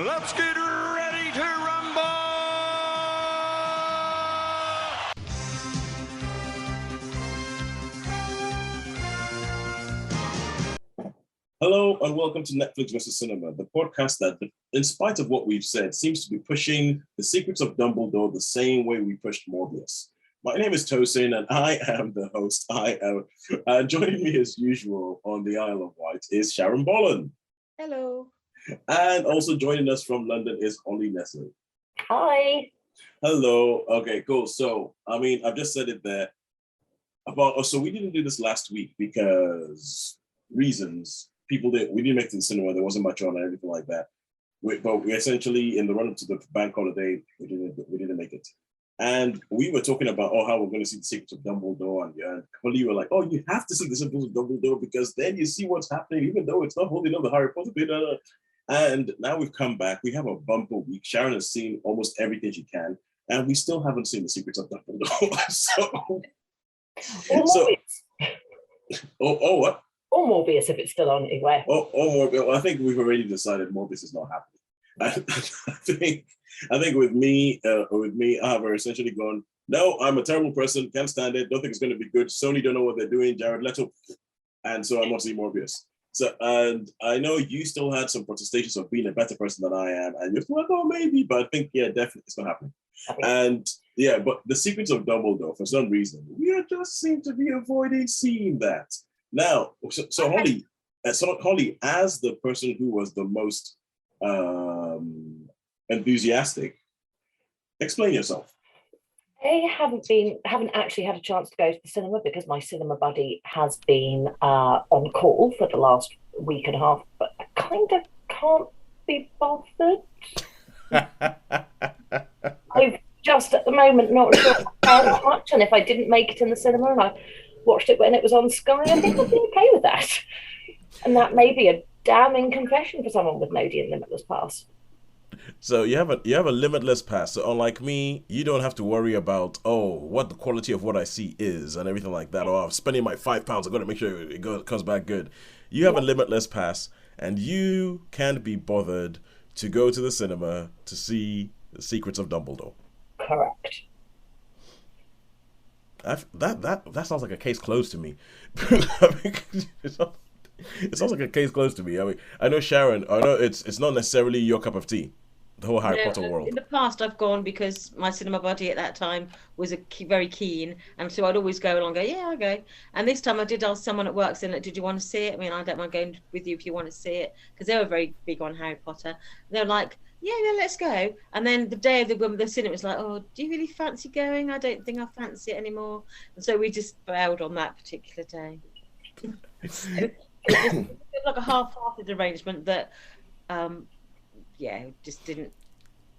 Let's get ready to rumble! Hello and welcome to Netflix vs. Cinema, the podcast that, in spite of what we've said, seems to be pushing The Secrets of Dumbledore the same way we pushed Morbius. My name is Tosin and I am the host. Joining me as usual on the Isle of Wight is Sharon Bolland. Hello. And also joining us from London is Holly Nestle. Hi. Hello. Okay, cool. So, I've just said it there. So we didn't do this last week because reasons. We didn't make it to the cinema. There wasn't much on and everything like that. But we essentially, in the run up to the bank holiday, we didn't make it. And we were talking about how we're going to see The Secrets of Dumbledore, and Holly were like, "Oh, you have to see The Secrets of Dumbledore because then you see what's happening, even though it's not holding up the Harry Potter bit." And now we've come back. We have a bumper week. Sharon has seen almost everything she can, and we still haven't seen The Secrets of Dumbledore. What? Or Morbius if it's still on anyway. Morbius. Well, I think we've already decided Morbius is not happening. I think with me, I have essentially gone, no, I'm a terrible person, can't stand it, don't think it's going to be good. Sony don't know what they're doing, Jared Leto, and so I'm not seeing Morbius. So, and I know you still had some protestations of being a better person than I am, and you're like, oh, maybe, but I think, yeah, definitely it's not happening. And yeah, but The Secrets of Dumbledore, for some reason, we just seem to be avoiding seeing that. Now, so Holly, as the person who was the most enthusiastic, explain yourself. I haven't actually had a chance to go to the cinema because my cinema buddy has been on call for the last week and a half, but I kind of can't be bothered. I'm just at the moment not sure how much, and if I didn't make it in the cinema and I watched it when it was on Sky, I think I'd be okay with that. And that may be a damning confession for someone with no deal limitless pass. So you have a limitless pass. So unlike me, you don't have to worry about what the quality of what I see is and everything like that. Or I'm spending my £5. I'm going to make sure it comes back good. You have a limitless pass, and you can't be bothered to go to the cinema to see The Secrets of Dumbledore. Correct. That sounds like a case closed to me. It sounds like a case closed to me. I know Sharon. I know it's not necessarily your cup of tea. The whole Harry Potter world. In the past, I've gone because my cinema buddy at that time was very keen, and so I'd always go along. And go, yeah, I'll go. And this time, I did ask someone at work, saying, "Did you want to see it?" I mean, I don't mind going with you if you want to see it, because they were very big on Harry Potter. They were like, yeah, let's go. And then the day of the cinema was like, oh, do you really fancy going? I don't think I fancy it anymore. And so we just bailed on that particular day. It was like a half-hearted arrangement that, just didn't.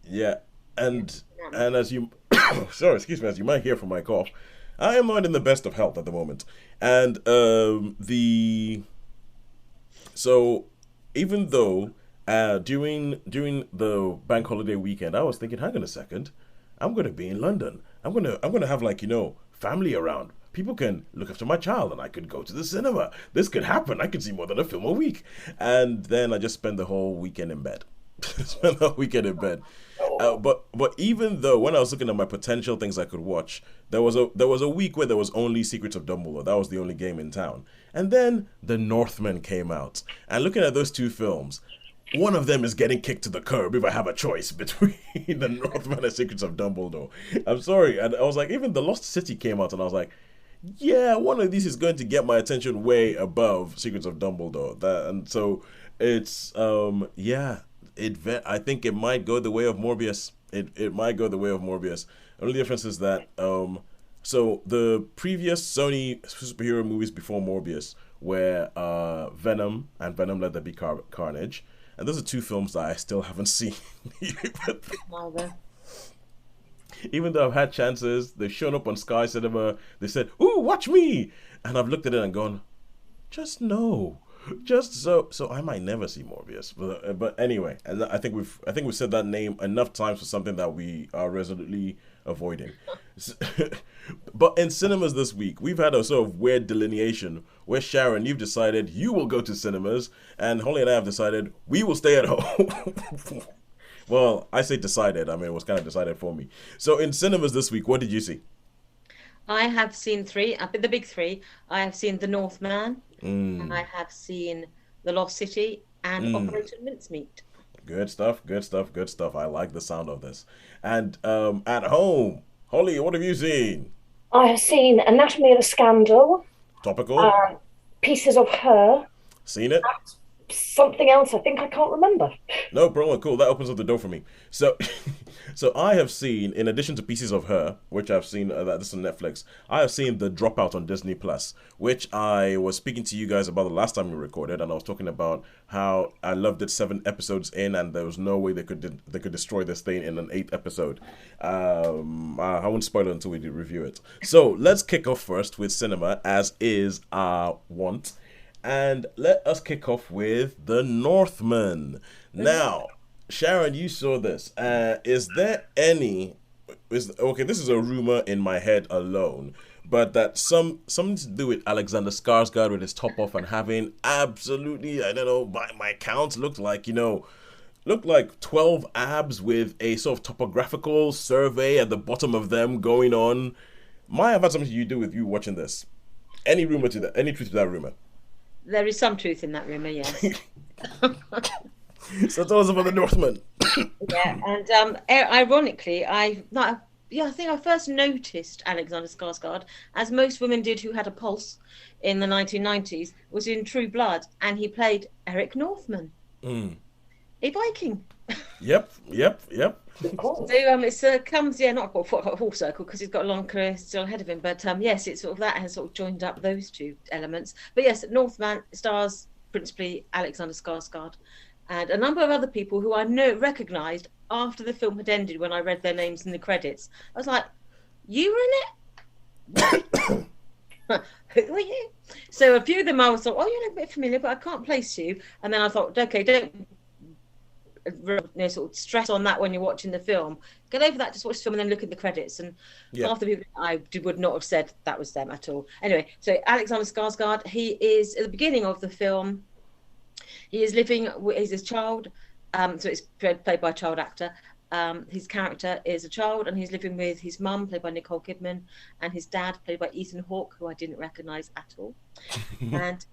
Yeah, and as you, excuse me, as you might hear from my cough, I am not in the best of health at the moment, and so even though. During the bank holiday weekend, I was thinking, hang on a second, I'm going to be in London. I'm going to have family around. People can look after my child, and I could go to the cinema. This could happen. I could see more than a film a week. And then I just spent the whole weekend in bed. But even though when I was looking at my potential things I could watch, there was a week where there was only Secrets of Dumbledore. That was the only game in town. And then The Northman came out. And looking at those two films, one of them is getting kicked to the curb if I have a choice between The Northman and Secrets of Dumbledore. I'm sorry. And I was like, even The Lost City came out, and I was like, yeah, one of these is going to get my attention way above Secrets of Dumbledore. And so it's, I think it might go the way of Morbius. It might go the way of Morbius. The only difference is that, so the previous Sony superhero movies before Morbius were Venom and Venom Let There Be Carnage. And those are two films that I still haven't seen. Even though I've had chances, they've shown up on Sky Cinema, they said, ooh, watch me! And I've looked at it and gone, just no. Just so I might never see Morbius. But anyway, and I think we've said that name enough times for something that we are resolutely avoiding. But in cinemas this week, we've had a sort of weird delineation where, Sharon, you've decided you will go to cinemas, and Holly and I have decided we will stay at home. Well, I say decided. I mean, it was kind of decided for me. So in cinemas this week, what did you see? I have seen three, the big three. I have seen The Northman, Mm, I have seen The Lost City, and mm. Operation Mincemeat. Good stuff, good stuff, good stuff. I like the sound of this. And at home, Holly, what have you seen? I have seen Anatomy of a Scandal, Topical? Pieces of Her, Seen it? something else I think I can't remember. No problem. Cool. That opens up the door for me. So, so I have seen, in addition to Pieces of Her, which I've seen that this is on Netflix, I have seen the Dropout on Disney Plus, which I was speaking to you guys about the last time we recorded, and I was talking about how I loved it 7 episodes in, and there was no way they could destroy this thing in an 8th episode. I won't spoil it until we do review it. So let's kick off first with cinema, as is our wont. And let us kick off with The Northman. Now, Sharon, you saw this. Is there any... okay, this is a rumor in my head alone, but that something to do with Alexander Skarsgård with his top off and having absolutely, I don't know, by my count, looked like 12 abs with a sort of topographical survey at the bottom of them going on. Might have had something to do with you watching this. Any rumor to that? Any truth to that rumor? There is some truth in that rumor, yes. So tell us about The Northman. Yeah, and ironically, I think I first noticed Alexander Skarsgård, as most women did who had a pulse in the 1990s, was in True Blood, and he played Eric Northman, a Viking. Yep. Cool. So it comes, not a full circle because he's got a long career still ahead of him, but yes, it's sort of that has sort of joined up those two elements. But yes, Northman stars principally Alexander Skarsgård and a number of other people who I recognised after the film had ended when I read their names in the credits. I was like, you were in it? Who are you? So a few of them I was like, oh, you look a bit familiar, but I can't place you. And then I thought, okay, don't sort of stress on that when you're watching the film. Get over that, just watch the film and then look at the credits. And half the people I would not have said that was them at all. Anyway, so Alexander Skarsgård, he is at the beginning of the film. He is living. He's a child. So it's played by a child actor. His character is a child, and he's living with his mum, played by Nicole Kidman, and his dad, played by Ethan Hawke, who I didn't recognise at all. And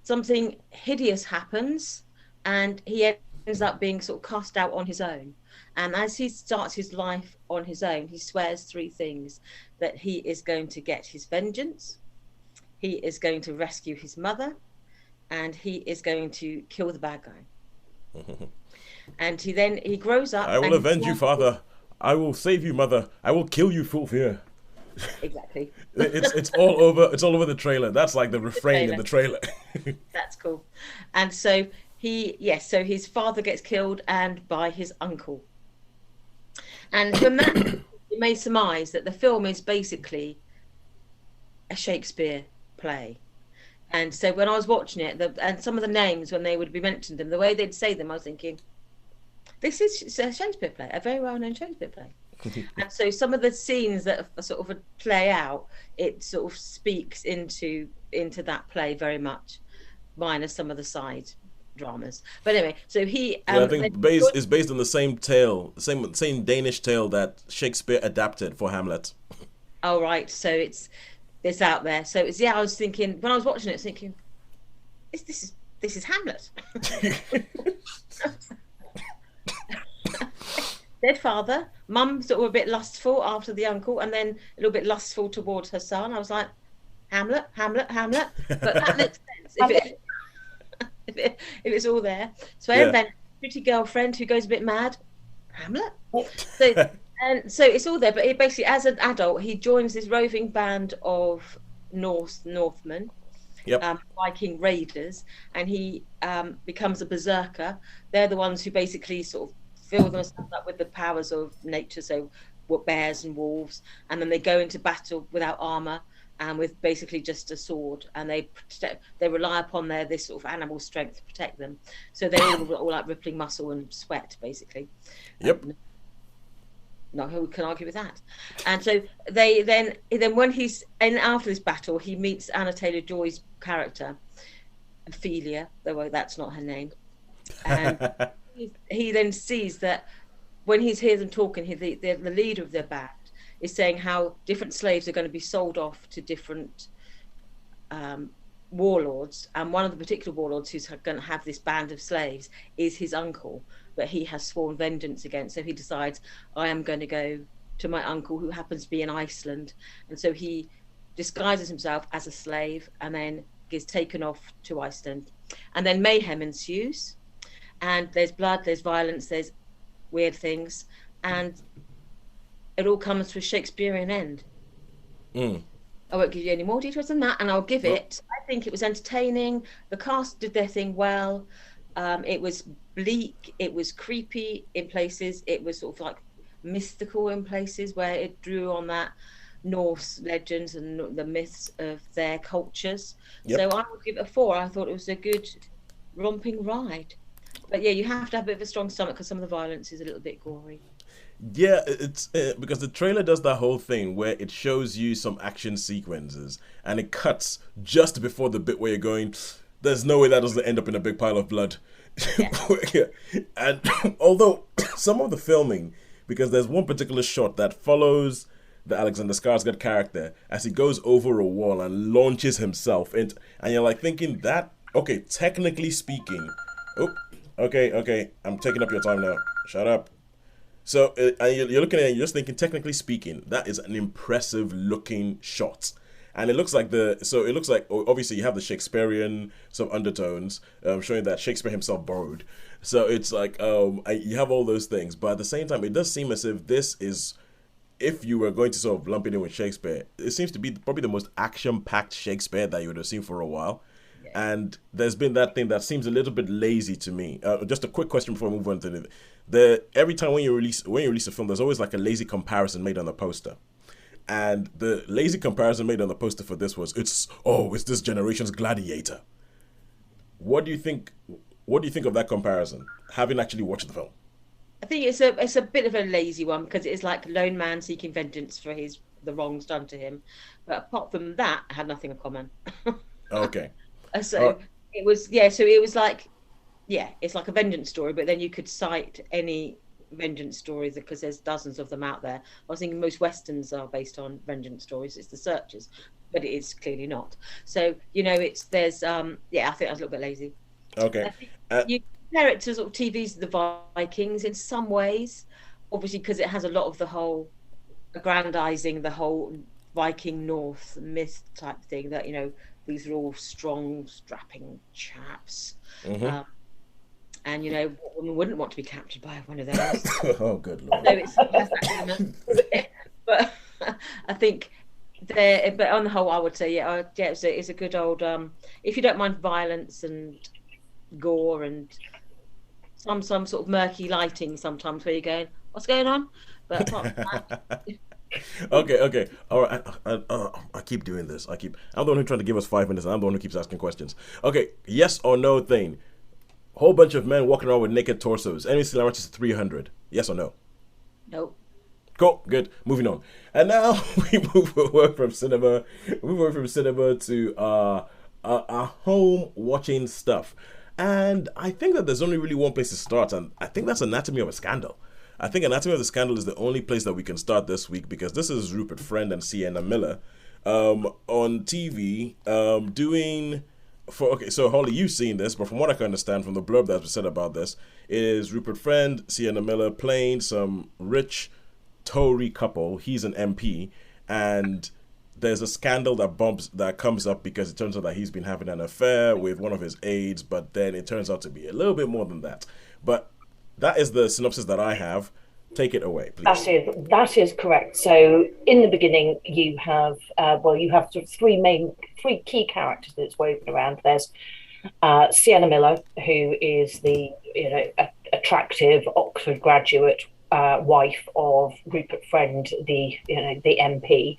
something hideous happens, and he ends up being sort of cast out on his own. And as he starts his life on his own, he swears 3 things: that he is going to get his vengeance, he is going to rescue his mother, and he is going to kill the bad guy. And he grows up. I will avenge you, father. I will save you, mother. I will kill you, full fear. Exactly. It's all over. It's all over the trailer. That's like the refrain in the trailer. That's cool. And so so his father gets killed, and by his uncle. And from that, you may surmise that the film is basically a Shakespeare play. And so when I was watching it, and some of the names, when they would be mentioned, and the way they'd say them, I was thinking, this is a Shakespeare play, a very well-known Shakespeare play. And so some of the scenes that are sort of play out, it sort of speaks into that play very much, minus some of the side dramas. But anyway, so he I think is based on the same tale, same Danish tale that Shakespeare adapted for Hamlet. Oh right, so it's out there. So it's I was thinking when I was watching it, I was thinking, this is Hamlet. Dead father, mum sort of a bit lustful after the uncle, and then a little bit lustful towards her son. I was like, Hamlet. But that makes sense if it's all there. So then pretty girlfriend who goes a bit mad, Hamlet. So and so it's all there. But it basically, as an adult, he joins this roving band of Northmen. Viking raiders, and he becomes a berserker. They're the ones who basically sort of fill themselves up with the powers of nature, so bears and wolves, and then they go into battle without armor and with basically just a sword, and they rely upon this sort of animal strength to protect them. So they're all like rippling muscle and sweat, basically. No, who can argue with that? And so they then when he's after this battle, he meets Anna Taylor-Joy's character, Ophelia, though that's not her name. And he then sees that when he hears them talking, the leader of their band is saying how different slaves are going to be sold off to different warlords, and one of the particular warlords who's going to have this band of slaves is his uncle, that he has sworn vengeance against. So he decides, I am going to go to my uncle, who happens to be in Iceland, and so he disguises himself as a slave and then gets taken off to Iceland, and then mayhem ensues, and there's blood, there's violence, there's weird things, and it all comes to a Shakespearean end. I won't give you any more details than that, and I'll give it. I think it was entertaining. The cast did their thing well. It was bleak. It was creepy in places. It was sort of like mystical in places where it drew on that Norse legends and the myths of their cultures. Yep. So I would give it a 4. I thought it was a good romping ride. But yeah, you have to have a bit of a strong stomach because some of the violence is a little bit gory. Yeah, it's because the trailer does that whole thing where it shows you some action sequences and it cuts just before the bit where you're going, there's no way that doesn't end up in a big pile of blood. Yeah. And although some of the filming, because there's one particular shot that follows the Alexander Skarsgård character as he goes over a wall and launches himself and you're like thinking that, okay, technically speaking, okay, I'm taking up your time now, shut up. So you're looking at it and you're just thinking, technically speaking, that is an impressive looking shot. And it looks like obviously you have the Shakespearean some undertones showing that Shakespeare himself borrowed. So it's like you have all those things, but at the same time, it does seem as if this is, if you were going to sort of lump it in with Shakespeare, it seems to be probably the most action-packed Shakespeare that you would have seen for a while. Yeah. And there's been that thing that seems a little bit lazy to me. Just a quick question before I move on to every time when you release a film, there's always like a lazy comparison made on the poster. And the lazy comparison made on the poster for this was, it's this generation's Gladiator. What do you think of that comparison, having actually watched the film? I think it's a bit of a lazy one because it is like a lone man seeking vengeance for the wrongs done to him. But apart from that, I had nothing in common. Okay. So it was like, it's like a vengeance story, but then you could cite any vengeance stories because there's dozens of them out there. I was thinking most Westerns are based on vengeance stories. It's The Searchers, but it is clearly not. So, I think that's a little bit lazy. Okay. You compare it to sort of TV's The Vikings in some ways, obviously because it has a lot of the whole aggrandizing the whole Viking North myth type thing that, these are all strong, strapping chaps. Mm-hmm. And, what woman wouldn't want to be captured by one of those? Oh, good Lord. So it has that element. But I think but on the whole, I would say, it's a good old, if you don't mind violence and gore and some sort of murky lighting sometimes where you're going, what's going on? But apart from that... Okay. All right. I keep doing this. I'm the one who's trying to give us 5 minutes, and I'm the one who keeps asking questions. Okay, yes or no thing. Whole bunch of men walking around with naked torsos. Any similarities to 300? Yes or no? No. Cool. Good. Moving on. And now we move away from cinema. To our home watching stuff. And I think that there's only really one place to start, and I think that's Anatomy of a Scandal. I think Anatomy of the Scandal is the only place that we can start this week because this is Rupert Friend and Sienna Miller on TV doing... So Holly, you've seen this, but from what I can understand from the blurb that's been said about this, is Rupert Friend, Sienna Miller playing some rich Tory couple. He's an MP, and there's a scandal that comes up because it turns out that he's been having an affair with one of his aides, but then it turns out to be a little bit more than that. But that is the synopsis that I have. Take it away, please. That is correct. So in the beginning, you have sort of three key characters that's woven around. There's Sienna Miller, who is the attractive Oxford graduate wife of Rupert Friend, the MP,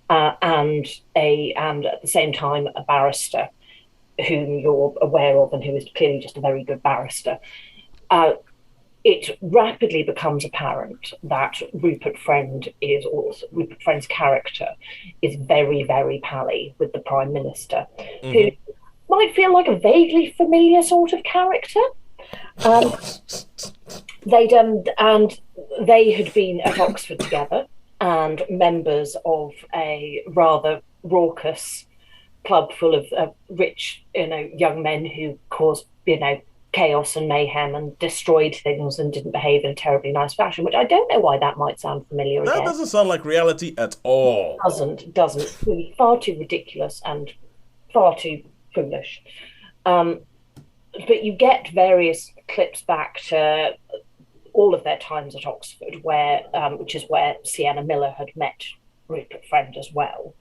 and at the same time a barrister, whom you're aware of and who is clearly just a very good barrister. It rapidly becomes apparent that Rupert Friend's character is very, very pally with the Prime Minister, mm-hmm. who might feel like a vaguely familiar sort of character. And they had been at Oxford together and members of a rather raucous club full of rich, young men who caused, chaos and mayhem and destroyed things and didn't behave in a terribly nice fashion, which I don't know why that might sound familiar That again. doesn't sound like reality at all. Doesn't. Really far too ridiculous and far too foolish. But you get various clips back to all of their times at Oxford, which is where Sienna Miller had met Rupert Friend as well.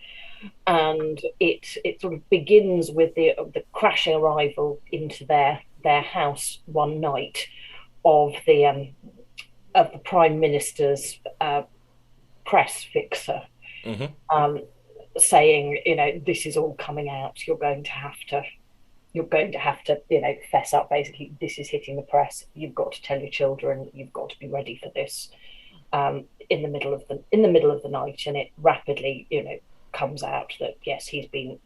And it sort of begins with the crashing arrival into their house one night of the Prime Minister's press fixer, saying, this is all coming out. You're going to have to, fess up. Basically, this is hitting the press. You've got to tell your children. You've got to be ready for this. In the middle of the night, and it rapidly, comes out that yes, he's been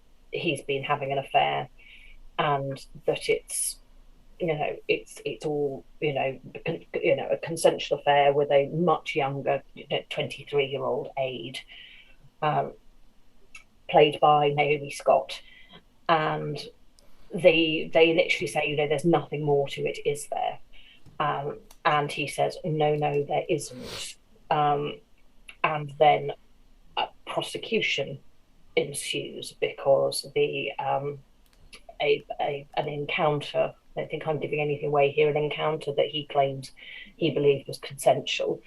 having an affair, and that it's all a consensual affair with a much younger 23-year-old aide, played by Naomi Scott, and they literally say, there's nothing more to it, is there? And he says, no, there isn't. And then a prosecution ensues because an encounter, I don't think I'm giving anything away here, an encounter that he claims he believed was consensual.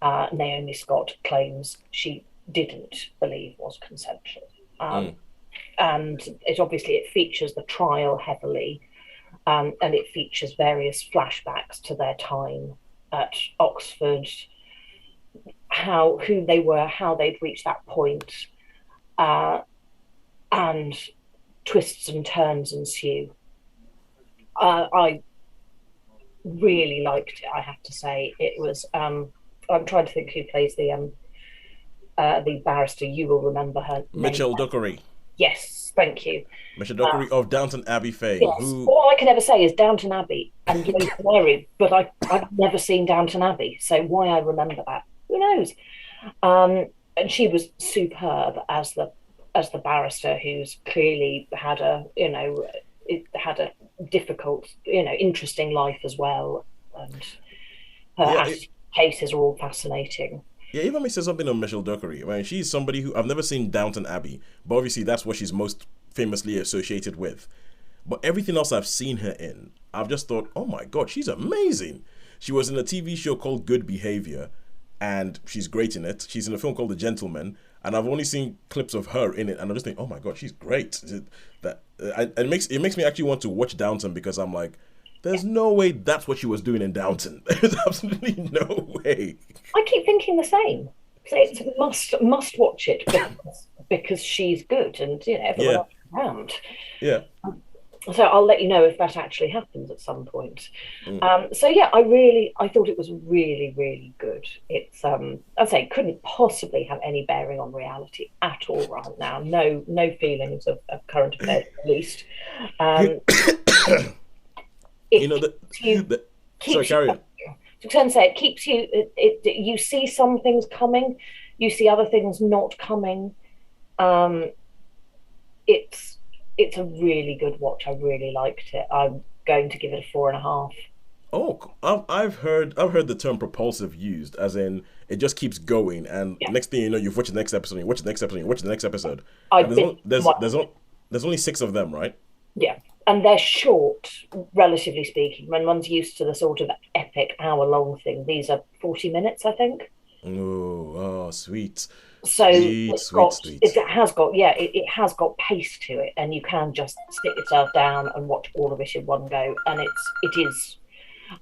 Naomi Scott claims she didn't believe was consensual. And it features the trial heavily, and it features various flashbacks to their time at Oxford, who they were, how they'd reached that point, and twists and turns ensue. I really liked it, I have to say. It was I'm trying to think who plays the barrister. You will remember her Mitchell name. Dockery. Yes, thank you. Mitchell Dockery of Downton Abbey fame. Yes. All I can ever say is Downton Abbey and Lady Mary, but I've never seen Downton Abbey, so why I remember that, who knows? And she was superb as the barrister, who's clearly had a difficult, interesting life as well, and her cases are all fascinating. Yeah, even me say something on Mitchell Dockery. I mean, she's somebody who I've never seen Downton Abbey, but obviously that's what she's most famously associated with. But everything else I've seen her in, I've just thought, oh my God, she's amazing. She was in a TV show called Good Behavior, and she's great in it. She's in a film called The Gentleman, and I've only seen clips of her in it, and I just think, oh my God, she's great. It makes me actually want to watch Downton, because I'm like, there's no way that's what she was doing in Downton. There's absolutely no way. I keep thinking the same. So it's must watch it because she's good, and everyone else is around. Yeah. So I'll let you know if that actually happens at some point. So yeah, I thought it was really, really good. It's I'd say couldn't possibly have any bearing on reality at all right now. No feelings of current affairs at least. Sorry, carry on. It keeps you. You see some things coming, you see other things not coming. It's a really good watch. I really liked it. I'm going to give it a 4.5. Oh, I've heard the term propulsive used, as in it just keeps going, and next thing you know, you've watched the next episode, you watch the next episode, you watch the next episode. There's only 6 of them, right? Yeah. And they're short, relatively speaking. When one's used to the sort of epic hour-long thing, these are 40 minutes, I think. Oh, sweet. So Sweet. It has got pace to it, and you can just sit yourself down and watch all of it in one go. And it is.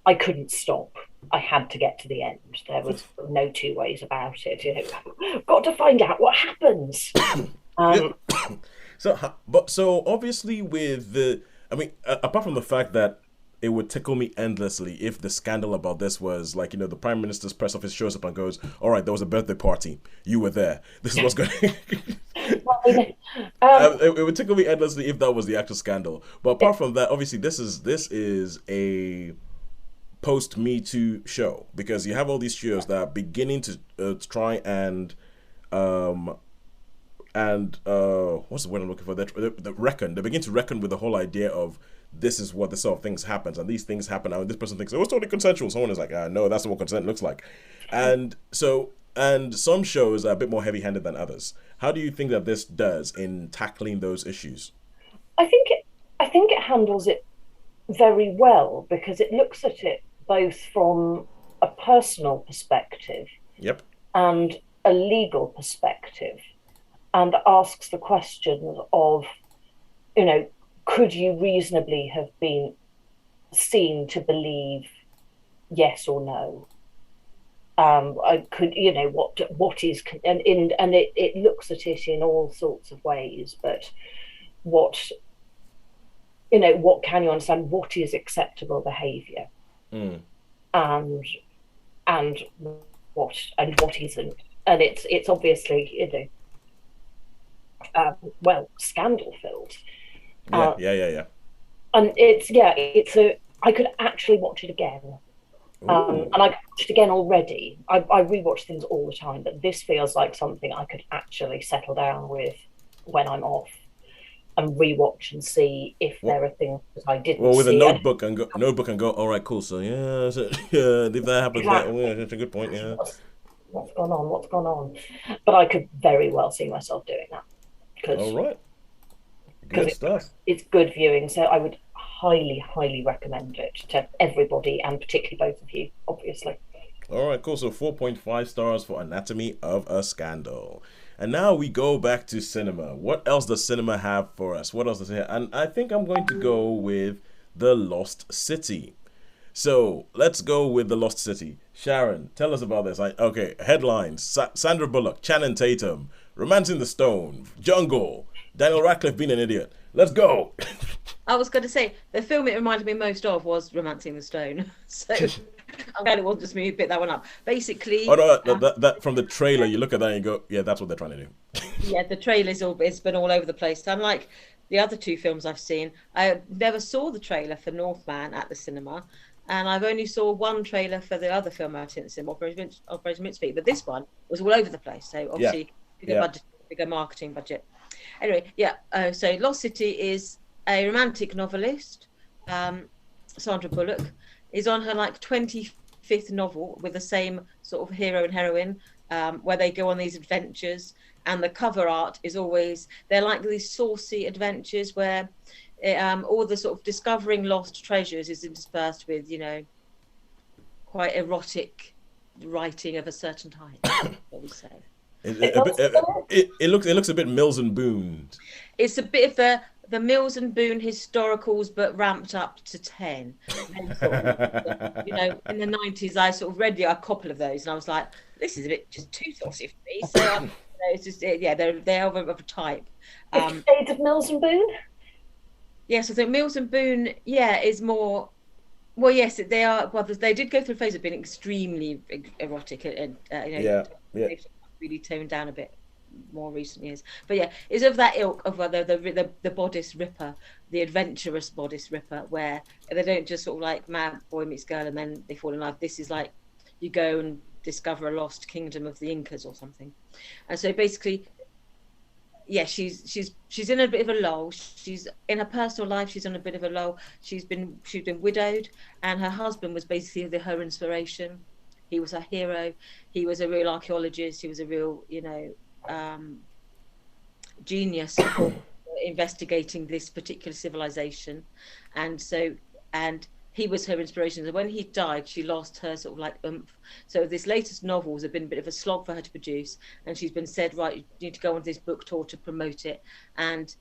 I couldn't stop. I had to get to the end. There was no two ways about it. Got to find out what happens. So obviously apart from the fact that it would tickle me endlessly if the scandal about this was like, the Prime Minister's press office shows up and goes, all right, there was a birthday party. You were there. This is what's going it would tickle me endlessly if that was the actual scandal. But apart from that, obviously this is a post Me Too show, because you have all these shows that are beginning to try and what's the word I'm looking for? They reckon. They begin to reckon with the whole idea of this is what this sort of things happens, and these things happen, and this person thinks it was totally consensual. Someone is like, no, that's not what consent looks like. And some shows are a bit more heavy-handed than others. How do you think that this does in tackling those issues? I think it handles it very well, because it looks at it both from a personal perspective, Yep, and a legal perspective, and asks the questions of, could you reasonably have been seen to believe yes or no? I could, what is, and it looks at it in all sorts of ways, but what can you understand? What is acceptable behaviour, and what isn't? And it's obviously, scandal filled. Yeah. And I could actually watch it again. And I watched it again already. I rewatch things all the time, but this feels like something I could actually settle down with when I'm off and rewatch and see if there are things that I didn't see. Well, with a notebook and go. All right, cool. So yeah, if that happens, Exactly. that's a good point. Yeah. What's gone on? But I could very well see myself doing that. All right. Good stuff. It's good viewing, so I would highly, highly recommend it to everybody, and particularly both of you, obviously. All right, cool. So 4.5 stars for Anatomy of a Scandal. And now we go back to cinema. What else does cinema have for us? What else does it have? And I think I'm going to go with The Lost City. So let's go with The Lost City. Sharon, tell us about this. Okay, headlines. Sandra Bullock, Channing Tatum, Romancing the Stone, Jungle, Daniel Radcliffe being an idiot. Let's go. I was going to say, the film it reminded me most of was Romancing the Stone. So I'm glad it wasn't just me who picked that one up. Basically... Oh, no, that from the trailer, you look at that and you go, yeah, that's what they're trying to do. Yeah, the trailer's it's been all over the place. Unlike the other two films I've seen, I never saw the trailer for Northman at the cinema, and I've only saw one trailer for the other film out in the cinema, Operation Mincemeat, but this one was all over the place. So obviously, bigger marketing budget. Anyway, so Lost City is a romantic novelist. Sandra Bullock is on her 25th novel with the same sort of hero and heroine, where they go on these adventures, and the cover art is always, they're like these saucy adventures where all the sort of discovering lost treasures is interspersed with, quite erotic writing of a certain type, what we say. It looks a bit Mills and Boone. It's a bit of the Mills and Boone historicals, but ramped up to 10. And sort of, in the 90s, I sort of read a couple of those, and I was like, this is a bit just too saucy for me. So it's just they're of a type. Shades of Mills and Boone. Yes, I think Mills and Boone, is more. Well, yes, they are. Well, they did go through a phase of being extremely erotic, and they've really toned down a bit more recent years. But it's of that ilk of the bodice ripper, the adventurous bodice ripper, where they don't just sort of like man, boy meets girl, and then they fall in love. This is like you go and discover a lost kingdom of the Incas or something. And so basically, she's in a bit of a lull. She's in her personal life. She's in a bit of a lull. She's been widowed, and her husband was basically her inspiration. He was her hero. He was a real archaeologist. He was a real, genius investigating this particular civilization, and he was her inspiration. So when he died, she lost her sort of like oomph. So this latest novels have been a bit of a slog for her to produce, and she's been said, right, you need to go on this book tour to promote it. And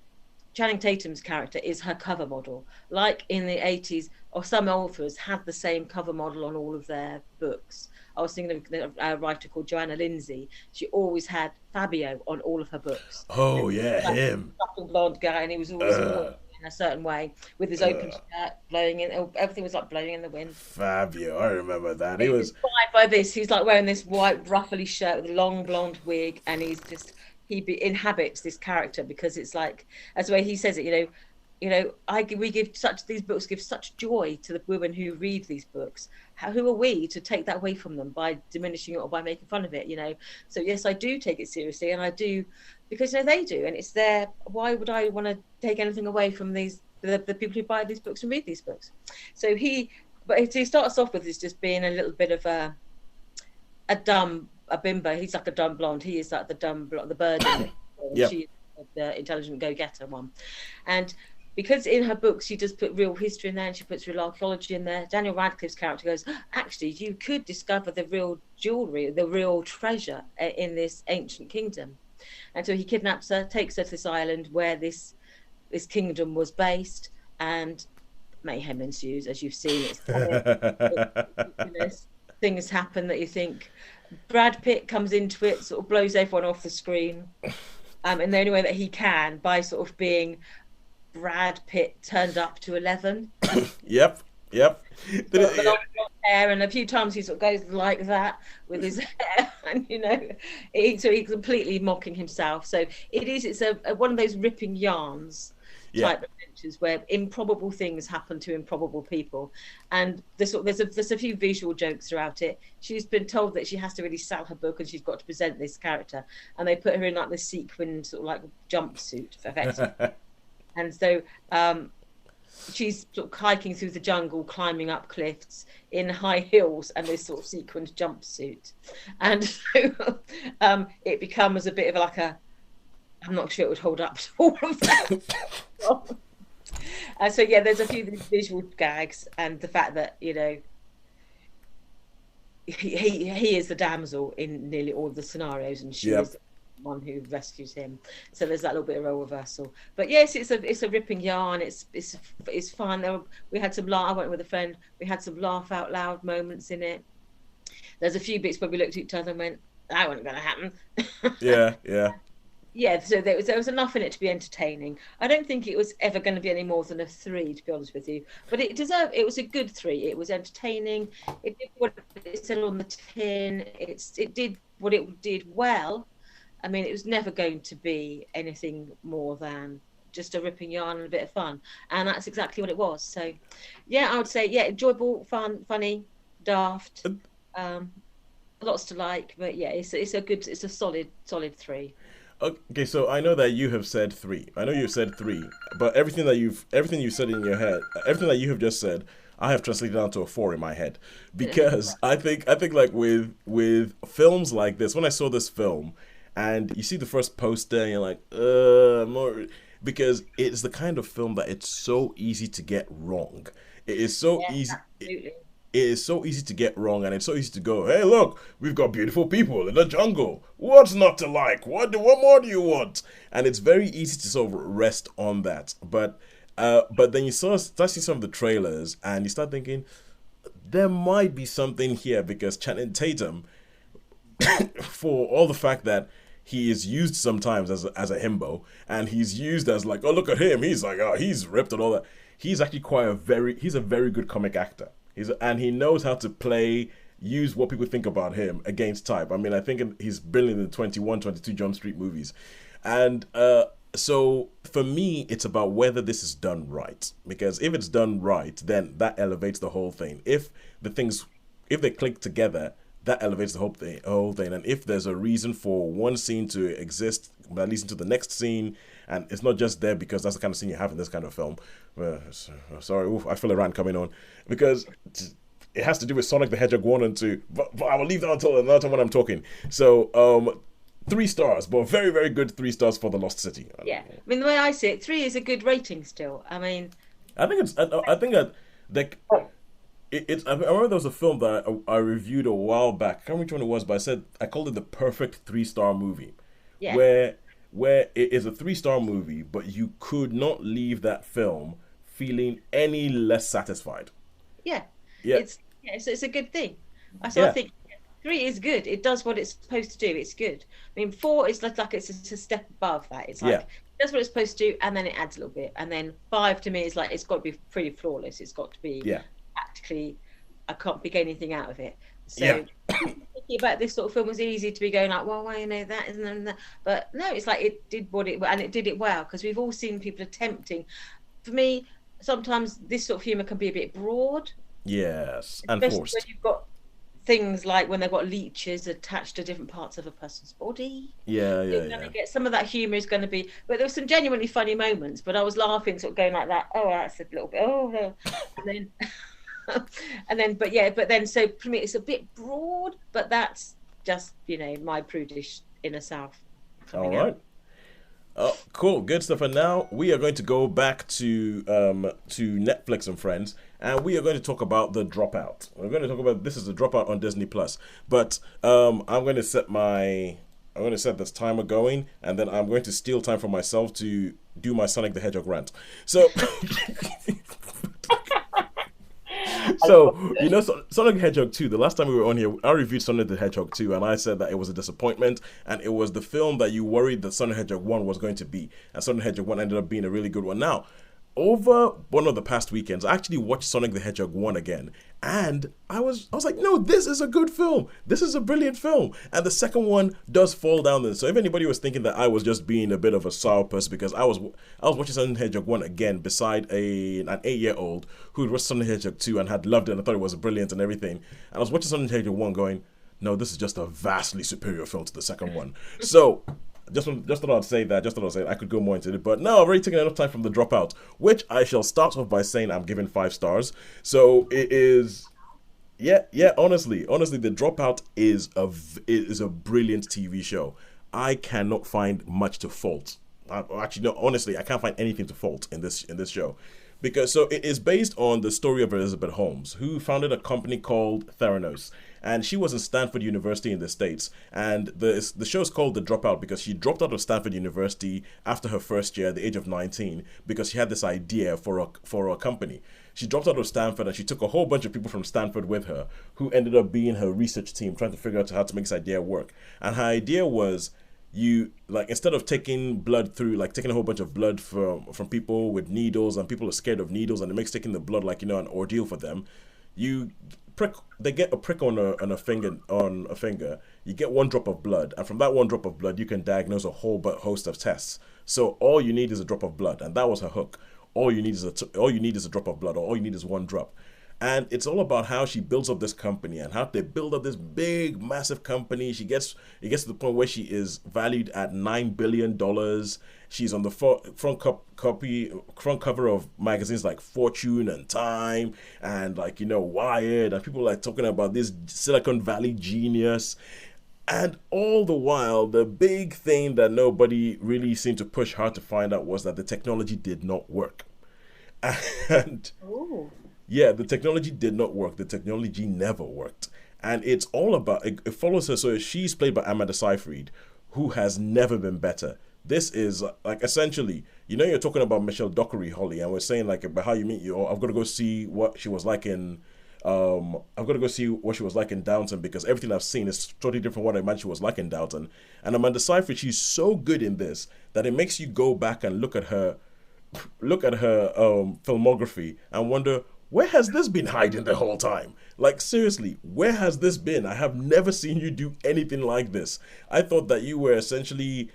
Channing Tatum's character is her cover model. Like in the 80s, or some authors had the same cover model on all of their books. I was thinking of a writer called Joanna Lindsay. She always had Fabio on all of her books. Oh, him. Blonde guy, and he was always in a certain way with his open shirt blowing in. Everything was like blowing in the wind. Fabio, I remember that. He was inspired by this. He's like wearing this white ruffly shirt with a long blonde wig, and he inhabits this character because it's like, that's the way he says it. you know, these books give such joy to the women who read these books. Who are we to take that away from them by diminishing it or by making fun of it, you know? So yes, I do take it seriously, and I do, because, you know, they do, and it's their, why would I want to take anything away from the people who buy these books and read these books? So he starts off with this just being a little bit of a bimbo. He's like a dumb blonde. He is like the dumb blonde, the bird. Yep. She is the intelligent go-getter one. And because in her books she does put real history in there, and she puts real archaeology in there, Daniel Radcliffe's character goes, actually, you could discover the real jewelry, the real treasure in this ancient kingdom. And so he kidnaps her, takes her to this island where this kingdom was based, and mayhem ensues, as you've seen. It's things happen that you think. Brad Pitt comes into it, sort of blows everyone off the screen, in the only way that he can, by sort of being Brad Pitt turned up to 11. Yep. The long hair, and a few times he sort of goes like that with his hair, and you know, so he's completely mocking himself. So it's one of those ripping yarns type adventures where improbable things happen to improbable people, and there's a few visual jokes throughout it. She's been told that she has to really sell her book, and she's got to present this character, and they put her in like this sequined sort of like jumpsuit effectively. And so she's sort of hiking through the jungle, climbing up cliffs in high heels and this sort of sequined jumpsuit. And so it becomes a bit of like I'm not sure it would hold up to all of that. So yeah, there's a few visual gags, and the fact that, you know, he is the damsel in nearly all of the scenarios, and she is the one who rescues him. So there's that little bit of role reversal. But yes, it's a ripping yarn. It's fun. We had some I went with a friend. We had some laugh out loud moments in it. There's a few bits where we looked at each other and went, "That wasn't going to happen." Yeah. So there was enough in it to be entertaining. I don't think it was ever going to be any more than a 3, to be honest with you. But it was a good 3. It was entertaining. It did what it said on the tin. It did what it did well. I mean, it was never going to be anything more than just a ripping yarn and a bit of fun. And that's exactly what it was. So, yeah, I would say, enjoyable, fun, funny, daft, lots to like. But yeah, it's a solid 3. Okay, so I know that you have said 3. I know you've said 3, but everything you said in your head, everything that you have just said, I have translated down to a 4 in my head, because I think like with films like this, when I saw this film, and you see the first poster and you're like, more, because it's the kind of film that it's so easy to get wrong. It is so easy. It is so easy to get wrong, and it's so easy to go, hey, look, we've got beautiful people in the jungle. What's not to like? What more do you want? And it's very easy to sort of rest on that. But then you start seeing some of the trailers, and you start thinking, there might be something here, because Channing Tatum, for all the fact that he is used sometimes as a himbo, and he's used as like, oh, look at him, he's like, oh, he's ripped and all that. He's actually he's a very good comic actor. And he knows how to use what people think about him against type. I mean, I think he's brilliant in the 21, 22 Jump Street movies. And so for me, it's about whether this is done right. Because if it's done right, then that elevates the whole thing. If they click together, that elevates the whole thing. And if there's a reason for one scene to exist that leads into the next scene, and it's not just there because that's the kind of scene you have in this kind of film. Sorry, I feel a rant coming on, because it has to do with Sonic the Hedgehog 1 and 2. But I will leave that until another time when I'm talking. So 3 stars, but very, very good 3 stars for The Lost City. Yeah, I mean, the way I see it, 3 is a good rating still. I mean, I think I remember there was a film that I reviewed a while back. I can't remember which one it was, but I called it the perfect 3-star movie. Yeah. Where it is a 3-star movie, but you could not leave that film feeling any less satisfied. Yeah. It's a good thing. I think 3 is good. It does what it's supposed to do. It's good. I mean, 4 is like it's a step above that. It's like it does what it's supposed to do, and then it adds a little bit. And then 5 to me is like, it's got to be pretty flawless. It's got to be practically, I can't pick anything out of it. So thinking about this sort of film was easy to be going like, well, you know, that isn't that. But no, it's like it did what it, and it did it well, because we've all seen people attempting. for me, sometimes this sort of humor can be a bit broad, Yes, and especially forced. when you've got things like when they've got leeches attached to different parts of a person's body. Yeah, You're yeah, going yeah. to get some of that humor is going to be, but there were some genuinely funny moments. But I was laughing, sort of going like that. Oh, that's a little bit. Oh, no. And then, but then, so for me, it's a bit broad. But that's just my prudish inner self All coming out. right. Oh, cool, good stuff. And now we are going to go back to Netflix and Friends, and we are going to talk about the Dropout. We're going to talk about this is the Dropout on Disney Plus. But I'm going to set this timer going, and then I'm going to steal time from myself to do my Sonic the Hedgehog rant. So. So, Sonic the Hedgehog 2, the last time we were on here, I reviewed Sonic the Hedgehog 2, and I said that it was a disappointment, and it was the film that you worried that Sonic the Hedgehog 1 was going to be, and Sonic the Hedgehog 1 ended up being a really good one. Now, over one of the past weekends, I actually watched Sonic the Hedgehog 1 again, and I was like, no, this is a good film. This is a brilliant film. And the second one does fall down then. So if anybody was thinking that I was just being a bit of a sour person because I was watching Sonic the Hedgehog 1 again beside an 8-year-old who had watched Sonic the Hedgehog 2 and had loved it and I thought it was brilliant and everything. And I was watching Sonic the Hedgehog 1 going, no, this is just a vastly superior film to the second one. So just thought I'd say that. Just thought I'd say I could go more into it, but no, I've already taken enough time from the Dropout, which I shall start off by saying I'm giving 5 stars. So it is, yeah. Honestly, the Dropout is a brilliant TV show. I cannot find much to fault. Actually, no, honestly, I can't find anything to fault in this show. Because it is based on the story of Elizabeth Holmes, who founded a company called Theranos. And she was in Stanford University in the States. And the show is called The Dropout because she dropped out of Stanford University after her first year at the age of 19 because she had this idea for a company. She dropped out of Stanford and she took a whole bunch of people from Stanford with her who ended up being her research team trying to figure out how to make this idea work. And her idea was instead of taking blood through, taking a whole bunch of blood from people with needles, and people are scared of needles and it makes taking the blood an ordeal for them, they get a prick on a finger, you get 1 drop of blood, and from that 1 drop of blood you can diagnose a whole host of tests. So all you need is a drop of blood, and that was her hook. All you need is a drop of blood, or all you need is 1 drop. And it's all about how she builds up this company and how they build up this big, massive company. It gets to the point where she is valued at $9 billion. She's on the front cover of magazines like Fortune and Time and Wired, and people are talking about this Silicon Valley genius. And all the while, the big thing that nobody really seemed to push hard to find out was that the technology did not work. And Ooh. yeah, the technology did not work. The technology never worked. And it's all about, it follows her. So she's played by Amanda Seyfried, who has never been better. This is essentially, you're talking about Michelle Dockery, Holly, and we're saying about how you meet you. I've got to go see what she was like in, Downton, because everything I've seen is totally different from what I imagined she was like in Downton. And Amanda Seyfried, she's so good in this that it makes you go back and look at her filmography and wonder, where has this been hiding the whole time? Seriously, where has this been? I have never seen you do anything like this. I thought that you were essentially,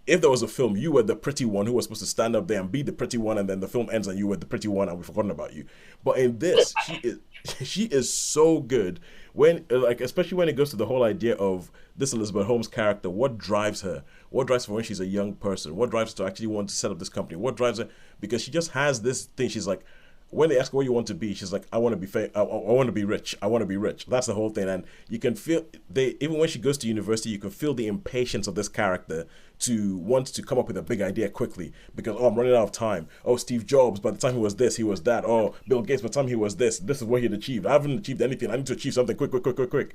if there was a film, you were the pretty one who was supposed to stand up there and be the pretty one, and then the film ends and you were the pretty one and we've forgotten about you. But in this, she is so good. When especially when it goes to the whole idea of this Elizabeth Holmes character, what drives her? What drives her when she's a young person? What drives her to actually want to set up this company? What drives her? Because she just has this thing. She's like, when they ask her what you want to be, she's like, I want to be I want to be rich. I want to be rich. That's the whole thing. And you can feel even when she goes to university, you can feel the impatience of this character to want to come up with a big idea quickly because, I'm running out of time. Oh, Steve Jobs, by the time he was this, he was that. Oh, Bill Gates, by the time he was this is what he'd achieved. I haven't achieved anything. I need to achieve something quick.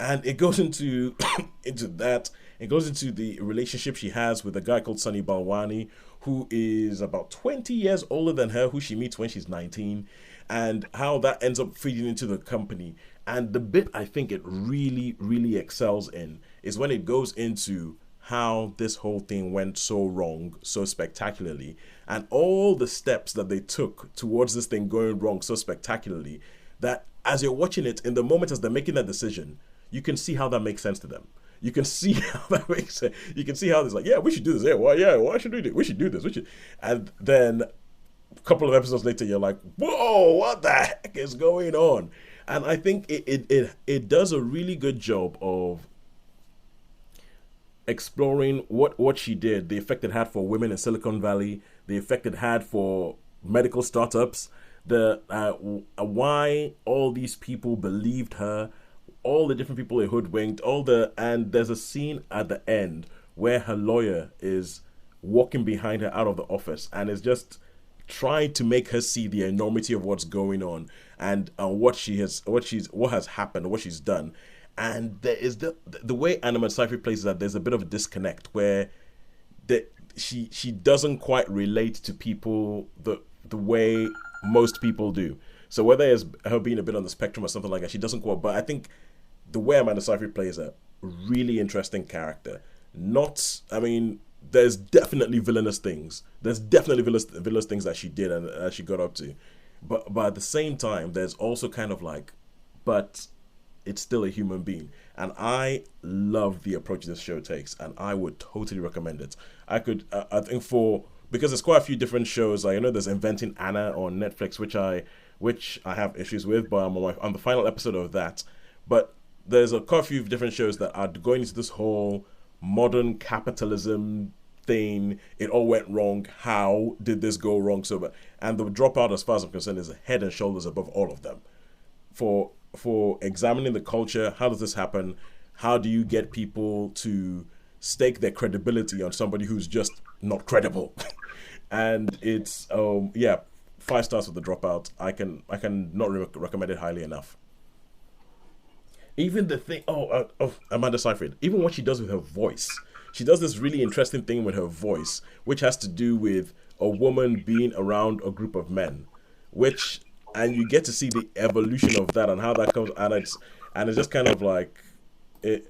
And it goes into that. It goes into the relationship she has with a guy called Sunny Balwani, who is about 20 years older than her, who she meets when she's 19, and how that ends up feeding into the company. And the bit I think it really, really excels in is when it goes into how this whole thing went so wrong so spectacularly, and all the steps that they took towards this thing going wrong so spectacularly, that as you're watching it, in the moment as they're making that decision, you can see how that makes sense to them. You can see how that makes sense. You can see how it's like, yeah, we should do this. Yeah, why should we do? We should do this. And then couple of episodes later, you're like, whoa, what the heck is going on? And I think it does a really good job of exploring what she did, the effect it had for women in Silicon Valley, the effect it had for medical startups, the why all these people believed her, all the different people it hoodwinked, and there's a scene at the end where her lawyer is walking behind her out of the office and is just trying to make her see the enormity of what's going on and what has happened, what she's done. And there is the way Anna Seyfried plays that there's a bit of a disconnect where she doesn't quite relate to people the way most people do. So whether it's her being a bit on the spectrum or something like that, she doesn't quite. But I think the way Amanda Seyfried plays a really interesting character. There's definitely villainous things. There's definitely villainous things that she did and that she got up to. But at the same time, there's also kind of like, but it's still a human being. And I love the approach this show takes, and I would totally recommend it. I think because there's quite a few different shows. Like, I know there's Inventing Anna on Netflix, which I have issues with, but I'm on the final episode of that. But there's quite a few different shows that are going into this whole modern capitalism thing. It all went wrong. How did this go wrong? And the Dropout, as far as I'm concerned, is head and shoulders above all of them. For examining the culture, how does this happen? How do you get people to stake their credibility on somebody who's just not credible? And it's 5 stars for the Dropout. I can not recommend it highly enough. Even the thing of Amanda Seyfried, even what she does with her voice, she does this really interesting thing with her voice, which has to do with a woman being around a group of men, and you get to see the evolution of that and how that comes, and it's just kind of like the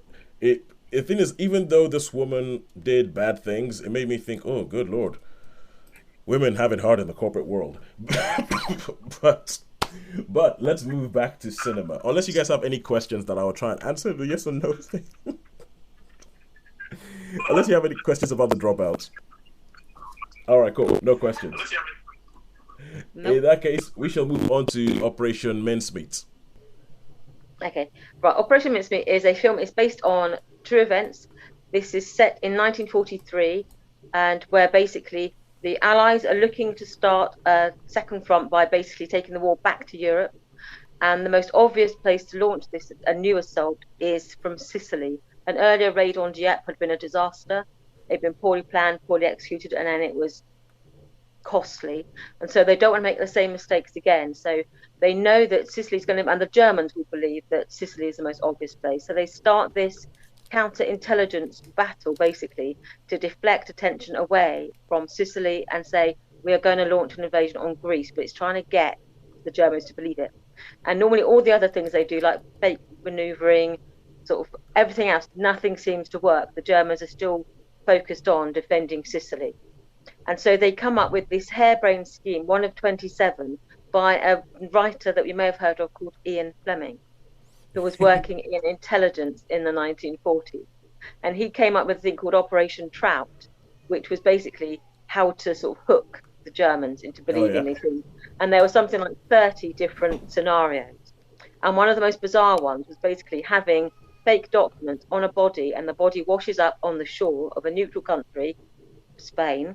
thing is, even though this woman did bad things, it made me think, oh, good Lord, women have it hard in the corporate world. But let's move back to cinema. Unless you guys have any questions that I will try and answer the yes or no thing. Unless you have any questions about the Dropout. All right, cool. No questions. Nope. In that case, we shall move on to Operation Mincemeat. Okay, right. Operation Mincemeat is a film. It's based on true events. This is set in 1943, and where basically the Allies are looking to start a second front by basically taking the war back to Europe. And the most obvious place to launch a new assault is from Sicily. An earlier raid on Dieppe had been a disaster. It'd been poorly planned, poorly executed, and then it was costly. And so they don't want to make the same mistakes again. So they know that Sicily's going to, and the Germans will believe that Sicily is the most obvious place. So they start this counterintelligence battle, basically, to deflect attention away from Sicily and say, we are going to launch an invasion on Greece, but it's trying to get the Germans to believe it. And normally all the other things they do, like fake maneuvering, sort of everything else, nothing seems to work. The Germans are still focused on defending Sicily. And so they come up with this harebrained scheme, one of 27, by a writer that we may have heard of called Ian Fleming, who was working in intelligence in the 1940s. And he came up with a thing called Operation Trout, which was basically how to sort of hook the Germans into believing these things. And there was something like 30 different scenarios. And one of the most bizarre ones was basically having fake documents on a body, and the body washes up on the shore of a neutral country, Spain.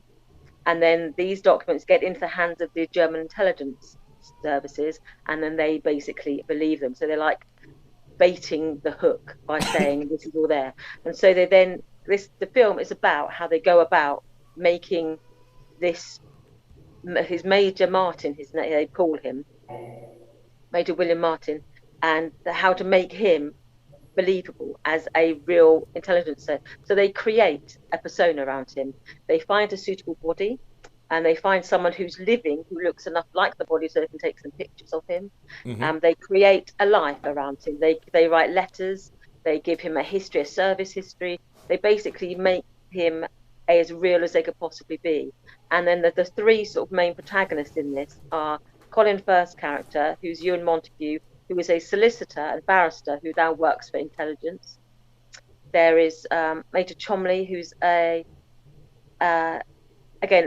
And then these documents get into the hands of the German intelligence services, and then they basically believe them. So they're like baiting the hook by saying this is all there. And so they then, the film is about how they go about making this, his Major Martin, they call him Major William Martin, and how to make him believable as a real intelligence. So they create a persona around him. They find a suitable body, and they find someone who's living, who looks enough like the body so they can take some pictures of him. Mm-hmm. They create a life around him. They write letters. They give him a history, a service history. They basically make him as real as they could possibly be. And then the three sort of main protagonists in this are Colin Firth's character, who's Ewan Montague, who is a solicitor and barrister who now works for intelligence. There is Major Chomley, who's again a